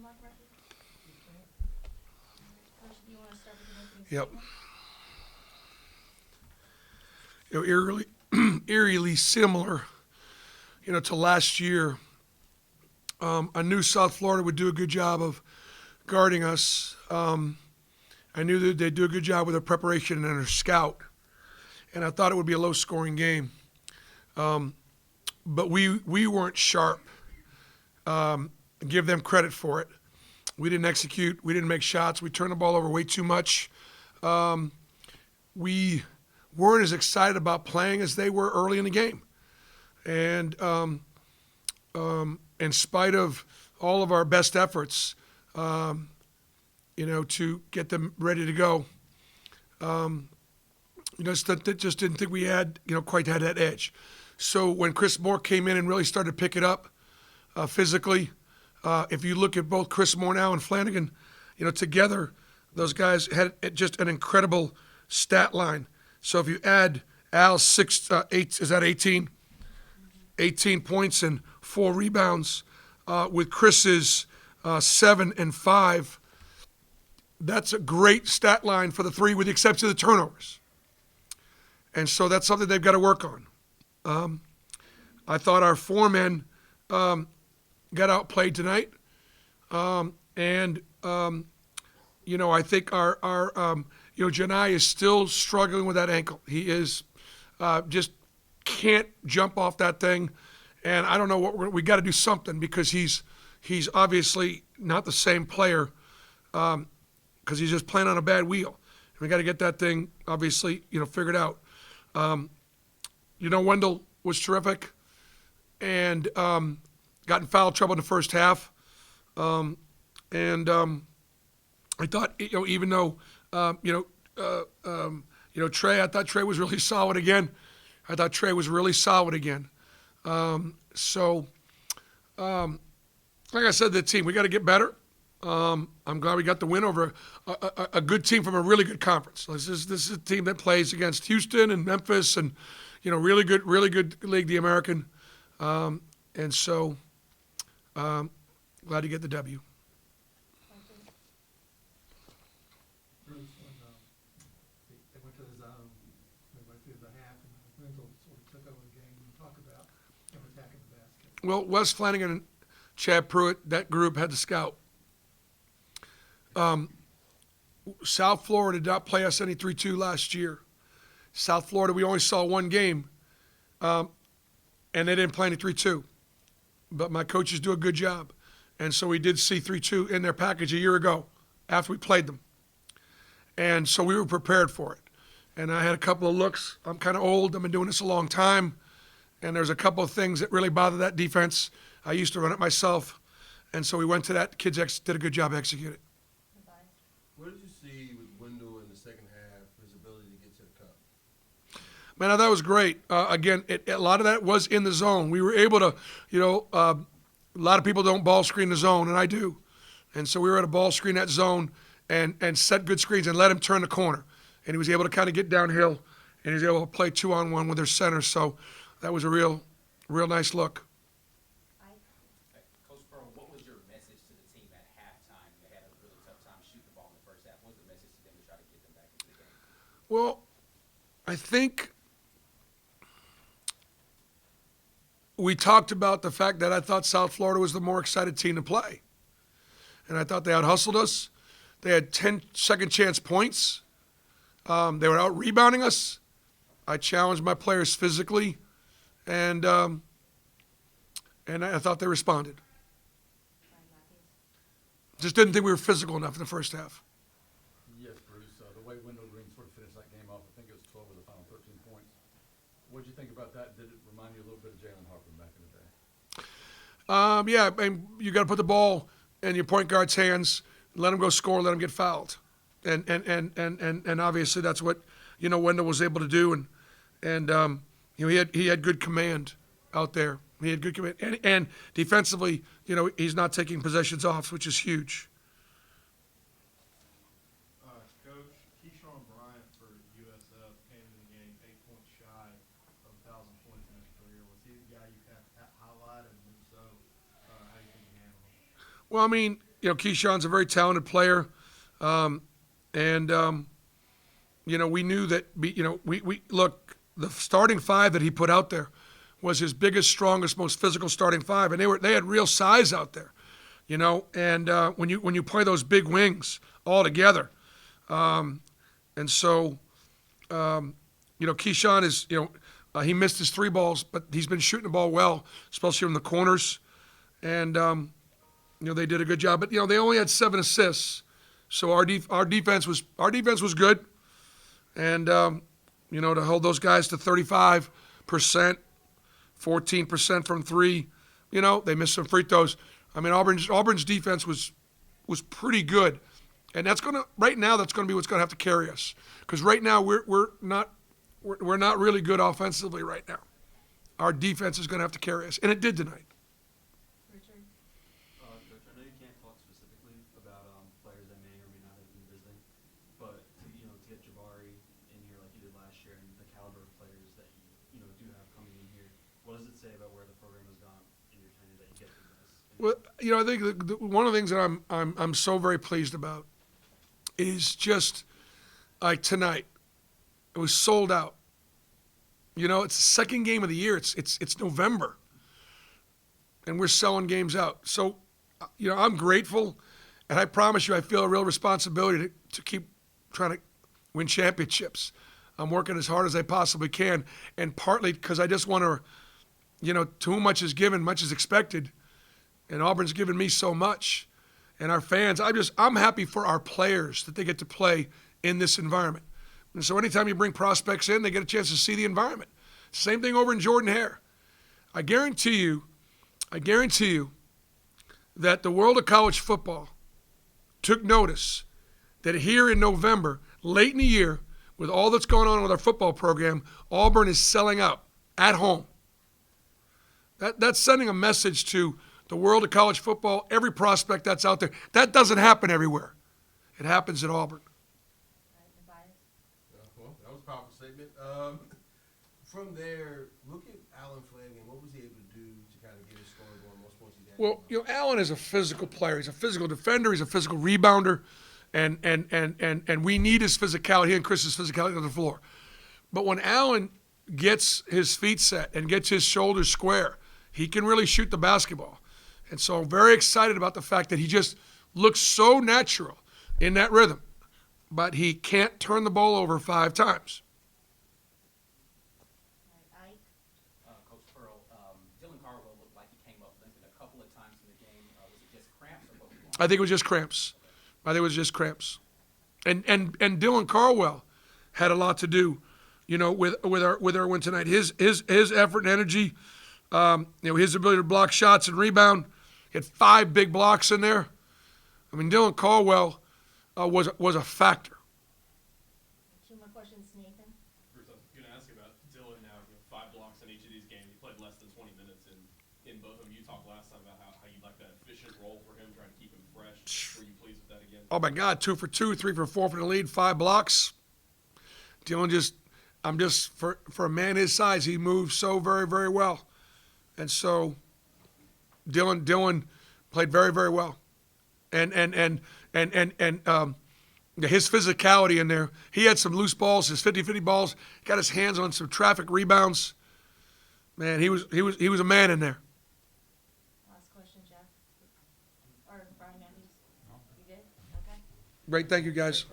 Coach, do you want to start with an opening Yep. statement? Eerily similar, to last year. I knew South Florida would do a good job of guarding us. I knew that they'd do a good job with their preparation and their scout, and I thought it would be a low-scoring game. But we weren't sharp. Give them credit for it. We didn't execute. We didn't make shots. We turned the ball over way too much. We weren't as excited about playing as they were early in the game. And in spite of all of our best efforts, to get them ready to go, just didn't think we had, quite had that edge. So when Chris Moore came in and really started to pick it up physically, if you look at both Chris Moore now and Flanagan, together, those guys had just an incredible stat line. So if you add Al's 18 points and 4 rebounds, with Chris's 7 and 5, that's a great stat line for the three, with the exception of the turnovers. And so that's something they've got to work on. I thought our 4 men got outplayed tonight, I think our Janai is still struggling with that ankle. He is just can't jump off that thing, and I don't know what we got to do something, because he's obviously not the same player, because he's just playing on a bad wheel. And we got to get that thing obviously figured out. Wendell was terrific, and got in foul trouble in the first half. I thought, even though, Trey, I thought Trey was really solid again. Like I said, the team, we got to get better. I'm glad we got the win over a good team from a really good conference. This is a team that plays against Houston and Memphis, and really good league, the American. Glad to get the W. Bruce, when they went to the zone, they went through the half, and Wendell sort of took over the game. You talk about him attacking the basket. Well, Wes Flanagan and Chad Pruitt, that group had the scout. South Florida did not play us any 3-2 last year. South Florida, we only saw one game, and they didn't play any 3-2. But my coaches do a good job. And so we did see 3-2 in their package a year ago after we played them. And so we were prepared for it. And I had a couple of looks. I'm kind of old. I've been doing this a long time. And there's a couple of things that really bother that defense. I used to run it myself. And so we went to that. Kids did a good job executing. What did you see with Wendell in the second half, his ability to get to the cup? Man, that was great. Again, a lot of that was in the zone. We were able to, a lot of people don't ball screen the zone, and I do. And so we were able to ball screen that zone and set good screens and let him turn the corner. And he was able to kind of get downhill, and he was able to play 2-on-1 with their center. So that was a real nice look. Coach Pearl, what was your message to the team at halftime? They had a really tough time shooting the ball in the first half. What was the message to them to try to get them back into the game? Well, I think we talked about the fact that I thought South Florida was the more excited team to play. And I thought they out-hustled us. They had 10 second-chance points. They were out-rebounding us. I challenged my players physically, and I thought they responded. Just didn't think we were physical enough in the first half. Yes, Bruce. The way Wendell Green sort of finished that game off, I think it was 12 of the final 13 points. What did you think about that? Did it remind you a little bit of Jalen Harper back in the day? Yeah, and you got to put the ball in your point guard's hands, let him go score, let him get fouled, and obviously that's what Wendell was able to do, and he had good command out there. He had good command, and defensively, he's not taking possessions off, which is huge. Coach, Keyshawn Bryant for USF came in the game 8 points shy of 1,000 points in his career. Was he the guy you kind of highlighted? And so, how do you think he handled it? Well, I mean, Keyshawn's a very talented player, and we knew that. We look, the starting five that he put out there was his biggest, strongest, most physical starting five, and they had real size out there, And when you play those big wings all together, and so Keyshawn is he missed his 3 balls, but he's been shooting the ball well, especially from the corners, and they did a good job. But they only had 7 assists, so our defense was good, and to hold those guys to 35%, 14% from 3, they missed some free throws. I mean, Auburn's defense was pretty good, and that's gonna be what's gonna have to carry us, because right now we're not really good offensively right now. Our defense is gonna have to carry us, and it did tonight. Richard? Coach, I know you can't talk specifically about players that may or may not have been visiting, but to get Jabari in here like you did last year and the caliber of players that you do have coming in here, what does it say about where the program has gone in your tenure that you get through this? Well, I think one of the things that I'm so very pleased about is just like tonight, it was sold out. It's the second game of the year. It's November, and we're selling games out. So, I'm grateful, and I promise you, I feel a real responsibility to keep trying to win championships. I'm working as hard as I possibly can, and partly because I just want to, to whom much is given, much is expected, and Auburn's given me so much, and our fans. I'm happy for our players that they get to play in this environment. And so anytime you bring prospects in, they get a chance to see the environment. Same thing over in Jordan-Hare. I guarantee you that the world of college football took notice that here in November, late in the year, with all that's going on with our football program, Auburn is selling out at home. That's sending a message to the world of college football, every prospect that's out there. That doesn't happen everywhere. It happens at Auburn. Well, that was a powerful statement. From there, look at Alan Flanagan. What was he able to do to kind of get his scoring going? Most points he had. Well, Alan is a physical player. He's a physical defender. He's a physical rebounder, and we need his physicality, he and Chris's physicality on the floor. But when Alan gets his feet set and gets his shoulders square, he can really shoot the basketball. And so I'm very excited about the fact that he just looks so natural in that rhythm, but he can't turn the ball over 5 times. Ike? Coach Pearl, Dylan Carwell looked like he came up limping a couple of times in the game. Was it just cramps or what was going on? I think it was just cramps. And Dylan Carwell had a lot to do, with our win tonight. His effort and energy, his ability to block shots and rebound. He had 5 big blocks in there. I mean, Dylan Carwell was a factor. 2 more questions, Nathan? Bruce, I was going to ask you about Dylan now. 5 blocks in each of these games. He played less than 20 minutes in both of them. You talked last time about how you like that efficient role for him, trying to keep him fresh. Were you pleased with that again? Oh my God, 2 for 2, 3 for 4 for the lead, 5 blocks. Dylan for a man his size, he moves so very, very well. And so Dylan played very, very well. And his physicality in there, he had some loose balls, his 50-50 balls, got his hands on some traffic rebounds. Man, he was a man in there. Last question, Jeff? Or Brian Matthews? You good? Okay. Great, thank you guys.